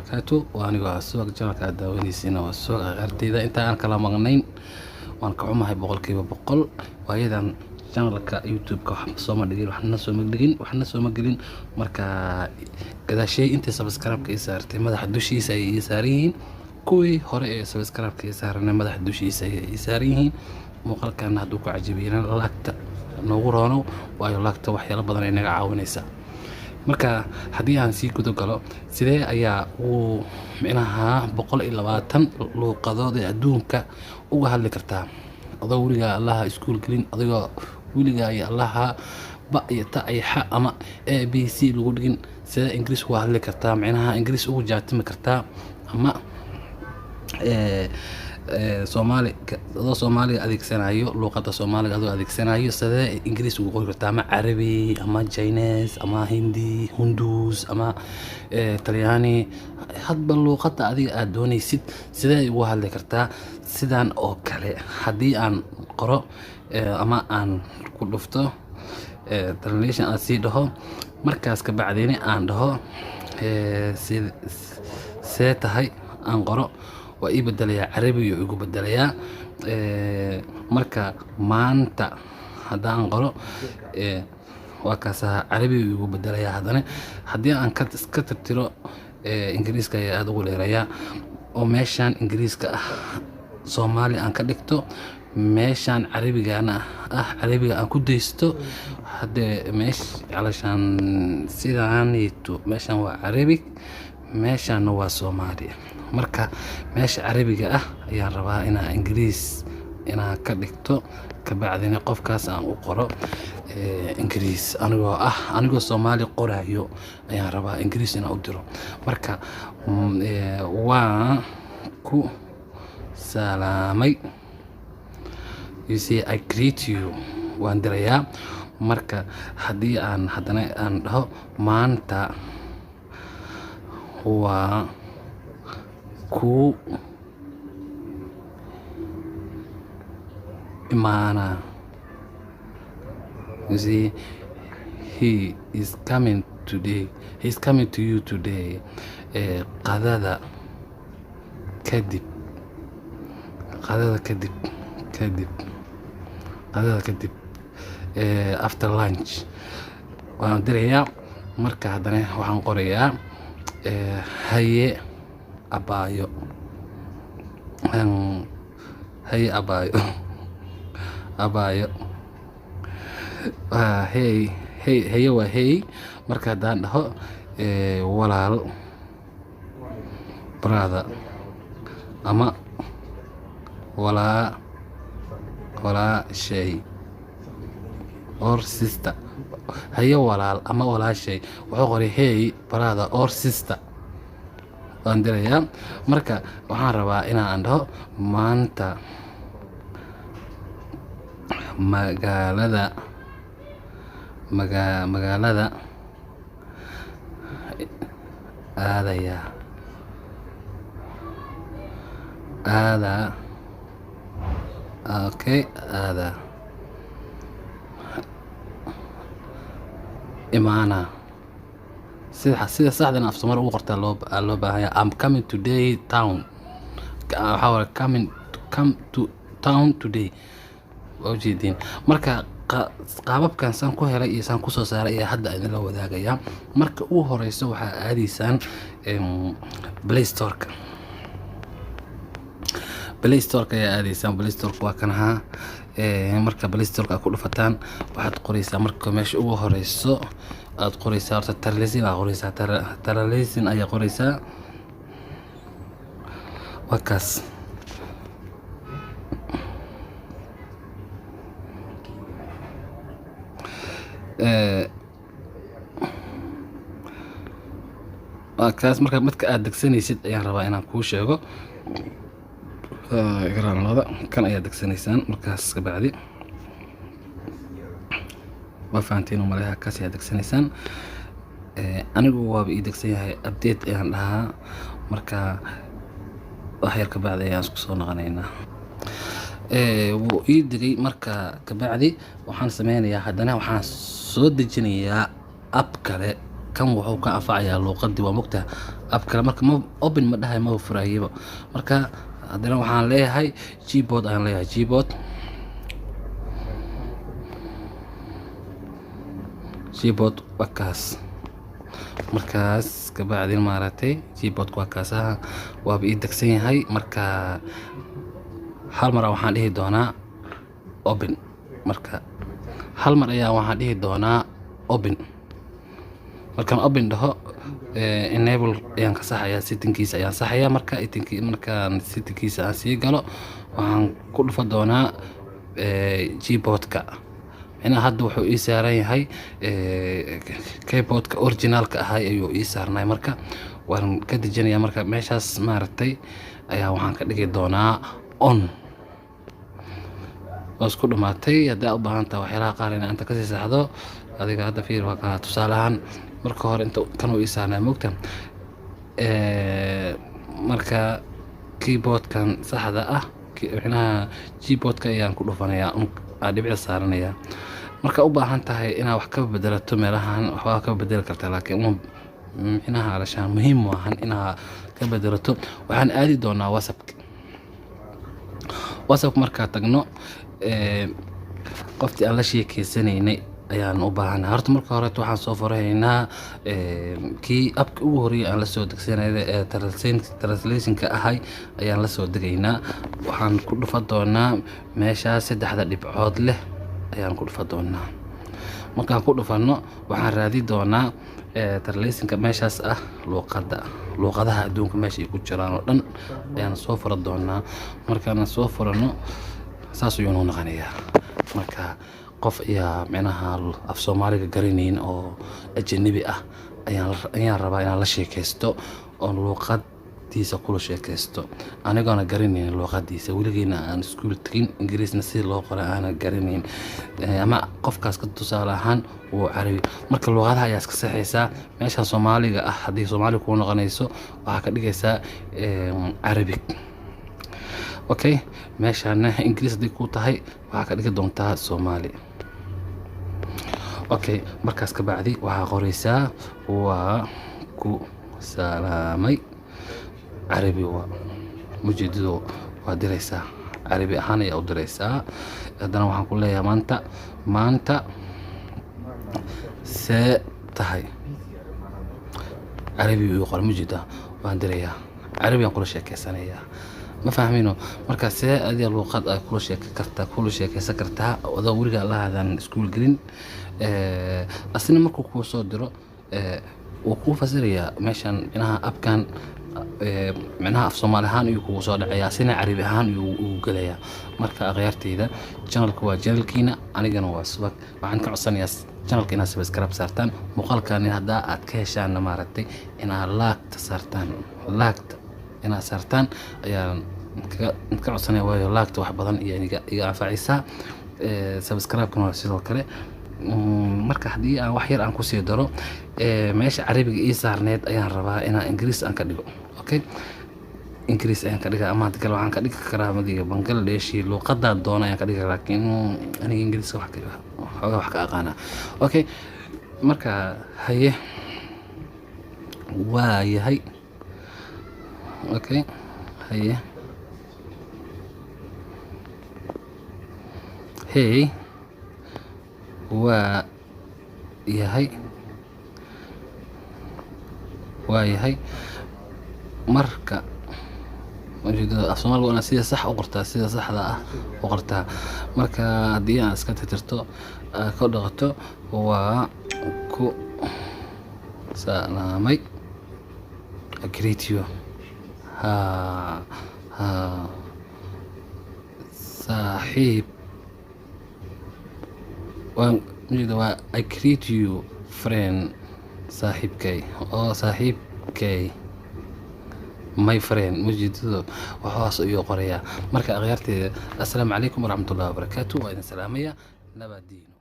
wabarakatuh. وأنا واسوق جالك داونيسينا واسوق أرتيدا أنت أنا كلام مغنين وأنا كعمها بقول بقول وأيضا جالك يوتيوب كحب صوم دقيق وحنا صوم دقيق وحنا صوم دقيق مركا كذا شيء أنت سبسكرايب كيسارتي ما حدوش يسارين كوي هراء سبسكرايب كيسارنا ما حدوش يسارين مقال كان هدوك عجيبين لاكت نورانو وأيو لاكت وحيلا بدنا إنك عاونيسا marka hadii aan sii gudo galo sidee ayaa uu micnaha 120 luuqadood ee adduunka uga hadli kartaa adoo weliga allaha iskuul gelin adigoo weliga ay allaha ba iyo ta ay xa ama abc lagu dhigin sida ingiriis uga hadli kartaa micnaha ingiriis ugu jaatimi kartaa ama Soomaali adeegsanayo luqadda Soomaaliga adoo adeegsanayo sida Ingiriis ugu qori kartaa ama Carabi ama Chinese ama Hindi Hindus ama Talyaani hadba luqadda adiga aad doonaysid sida ugu hadli kartaa sidaan oo kale hadii aan qoro ama aan ku dhufto translation aan sii dhaho markaas ka bacdina aan dhaho see tahay aan qoro وإبدليا عربي وإبدليا مركا مانتا هذا أنقله وكاسا عربي وإبدليا هذا هدي أن كتر ترى إنجليز كي هذا ولا ريا وماشان إنجليز كصومالي أن كدكتو ماشان عربي أنا عربي أن كديستو هذا ماش علشان سيداني تو ماشان وعربي ماشان هو صومالي marka meesha Carabiga ayaan rabaa inaan Ingiriis inaan ka dhigto ka bacdina qofkaas aan u qoro Ingiriis anigoo Soomaali qorayo ayaan rabaa Ingiriis inaan u diro marka waa ku salaamay you say I greet you waan dirayaa marka hadii aan hadana aan dhaho maanta waa ku imana you see he is coming today he's coming to you today qadada kadib after lunch waan dirayaa marka hadana waxaan qorayaa haye abayo hey abayo hey waa hey marka hadaan dhaho walaal brother ama walaashay or sister hey walaal ama walaashay wuxuu qoray hey brother or sister andreya marka waxaan rabaa inaan dhaho maanta magaalada aada okay aada imaana sida saxdan af Soomaali ugu qortaa loo baahanyaa I'm coming today town how come to town today wajidin marka qaababkan san ku helay iyo san ku soo saaray ee hadda idin la wadaagaya marka uu horeyso waxa aadaysan Play Store ayaa aadaysan Play Store waa kanaha marka Play Store ku dhufataan waxaad qoraysaa marka meesha ugu horeyso aad qoraysaa horta taralesin ayaa qoraysaa wakaas wakaas marka aad degsanaysid ayaan rabaa inaan kuu sheego garaanada kan ayaa degsanaysaan markaas ka bacdi وفانتين ومالها كاسي هادك سنسان anigu waaba ii degsan yahay update ayaan dhahaa marka wax yar ka bacdi ayaan isku soo noqonaynaa wuu ii degay marka ka bacdi waxaan sameynayaa haddana waxaan soo dejinayaa app kale kan wuxuu ka anfacayaa luqadii waa mogtahay ab kale marka ma open ma dhahay ma furayaba marka haddana waxaan leeyahay Gboard ayaan leeyahay Gboard wakaas markaas kabacdin maaragtay Gboard waa kaasaha waaba ii degsan yahay marka hal mar waxaan dhihi doonaa open marka hal mar ayaa waxaan dhihi doonaa open markaan open dhaho enable ayaan ka saxayaa settingkiisa ayaan saxayaa markaan settingkiisa aan sii galo waxaan ku dhufa doonaa Gboardka hadda wuxuu ii saaran yahay keyboardka originalka ahay ayuu ii saarnay marka waan ka dejinayaa marka meeshaas maaragtay ayaa waxaan ka dhigi doonaa on oo isku dhamaatay haddii aad u baahan tahay waxyaalaha qaar in inta kasii saxdo adiga hadda fiir waa ka tusaale ahaan marka hore inta kan uu ii saarnay moogta marka keyboardkan saxda ah Gboardka ayaan ku dhufanayaa dhibicda saaranayaa marka u baahan tahay inaad wax ka bedelato meelahan waxba ka bedeli kartaa laakiin alashaan muhiim maahan inaad ka bedelato waxaan aadi doonaa WhatsApp markaa tagno qoftii aan la sheekeysanaynay ayaan u baahanahay horta marka hore waxaan soo furaynaa kii abka ugu horeeyay aan la soo degsanay translationka ahay ayaan la soo degaynaa waxaan ku dhufa doonaa meesha saddexda dhibcood leh ayaan ku dhufa doonaa markaan ku dhufano waxaan raadi doonaa translationka meeshaas ah luqadaha adduunka meesha ay ku jiraan oo dhan ayaan soo fura doonaa markaan soo furano saas ayuu noqonayaa marka qof ayaa af Soomaaliga garanayn oo ajnabi ah ayaan rabaa inaan la sheekaysto oo luqadiisa kula sheekaysto anigoona garanayn luqadiisa weligeena aan iskuul tagin ingiriisna si loo qoro aan garanayn ama qofkaas ka tusaale ahaan uu carabi marka luqadaha ayaa iska saxaysaa meesha Soomaaliga ah haddii Soomaali ku noqonayso waxaa ka dhigaysaa Arabic okay meeshana ingiriis haddii ku tahay waxaa ka dhigi doontaa Soomaali okay markaas ka bacdi waxaa qoraysaa waa ku salaamay Arabi waa mujeedido waa diraysaa Arabi ahaan ayaa u diraysaa haddana waxaan ku leeyahay maanta see tahay Arabi uu qor mujeeda waan dirayaa Arabi aan kula sheekeysanayaa ma fahmino marka see adiga luqad ay kula sheekeysan kartaa wada wariga Allahdan iskuul gelin asna markuu ku soo diro uu ku fasirayaa meeshan abkan af Soomaali ahaan uu ku soo dhacayaa sina Arabi ahaan uu galayaa marka aqoonteeda channelka waa channelkiina anigana waa subag waxaan ka codsanayaa channelka inaad subscribe saartaan muuqaalkan hadda aad ka heshaan maaragtay inaad inaad saartaan ayaan ka codsanaya waayo laagta wax badan iyo iga anfacaysaa subscribe-kana waa sidoo kale marka haddii aan wax yar aan ku sii daro meesha Arabiga ii saarneed ayaan rabaa inaan Ingiriis aan ka dhigo okay Ingiriis ayaan ka dhigaa ama hadda kale waxaan ka dhigi karaa madiga Bangladesh luqadda doona ayaan ka dhigaa laakiin aniga Ingiriis wax ka aqaana okay marka haye waa yahay okay haye hey waa yahay marka ujeedada af Soomaaliga waa sida sax u qortaa sida saxda ah u qortaa marka haddii aan iska tirtirto ka dhaqato waa ku salaamay agreetio saaxiib waan I greet you friend saaxiibkay my friend mujeedado waxaas ayuu qorayaa marka akhyaarteeda assalaamu calaykum waraxmatullaahi wabarakaatuh waa idin salaamaya nabadiino